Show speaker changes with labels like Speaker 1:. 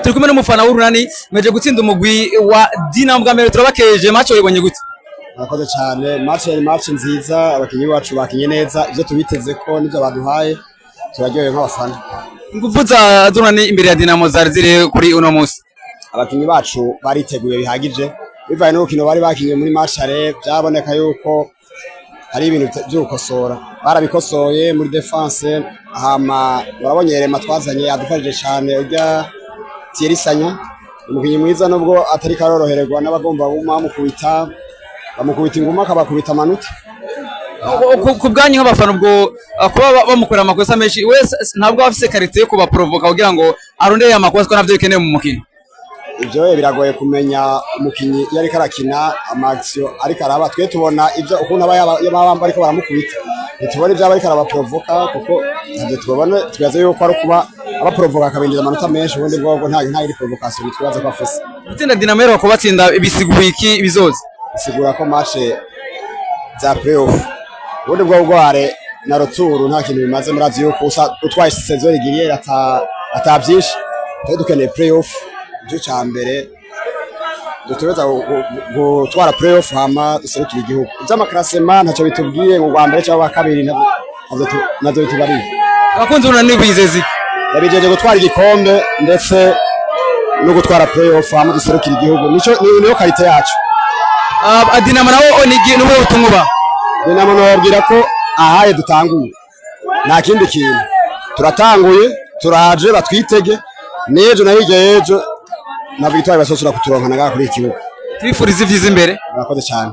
Speaker 1: turi kumwe n'umufana w'urunani mweje gutsinda umugwi wa Dinamo bwa mbere turabakeje match wibonye gute?
Speaker 2: Murakoze cyane, match nziza, abakinyi bacu bakinye neza, ivyo tubiteze ko nivyo baduhaye, turaryoye nk'abafana.
Speaker 1: Ingufu za urunani imbere ya Dinamo zari ziri kuri uno munsi.
Speaker 2: Abakinyi bacu bariteguye bihagije, bivaye n'urukino bari bakinye muri match are, byaboneka yuko hari ibintu by'ukosora. Barabikosoye muri defense, hama barabonye rema twazanye adufashije cyane urya Thierry Sanya, umukinyi mwiza nubwo atari karorohererwa n'abagomba Bamukubita Ingumu Akabakubita Amanota.
Speaker 1: Ku bwanyu nk'abafana ubwo kuba bamukorera amakosa menshi wese ntabwo afise karite yo kuba provoka kugira ngo arondeye amakosa ko navyo bikeneye mu mukino.
Speaker 2: Ibyo biragoye kumenya umukinyi yari karakina amaction ariko araba twe tubona ibyo ukuntu abamba ariko baramukubita ntitubona ibyo ariko araba provoka kuko ntabyo tubona twibaze yuko ari kuba aba provoka akabinjiza amanota menshi ubundi bwo nta iri provocation twibaze ko afise.
Speaker 1: Gutsinda Dinamo rero kubatsinda bisiguye iki bizoza?
Speaker 2: Bisigura ko match za playoff ubundi bwo gware na retour nta kintu bimaze murazi yuko utwaye saison igiriye atabyinshi twe dukeneye playoff cyo cyambere dutubeza gutwara playoff hama duserukira igihugu by'amakrasema ntacyo bitubwiye ngo rwa mbere cyangwa kabiri navyo bitubari.
Speaker 1: Abakunzi urunani bizezi
Speaker 2: yabijeje gutwara igikombe ndetse no gutwara playoff hama duserukira igihugu niyo karite yacu.
Speaker 1: Dinamo nawo onigiye n'ubu utumwa
Speaker 2: Dinamo nababwira ko ahaye dutanguye nta kindi kintu turatanguye turaje batwitege nejo nahige ejo na victoire basosura kuturonka naga kuri ikibuga.
Speaker 1: Twifuriza ivyiza imbere.
Speaker 2: Murakoze cyane.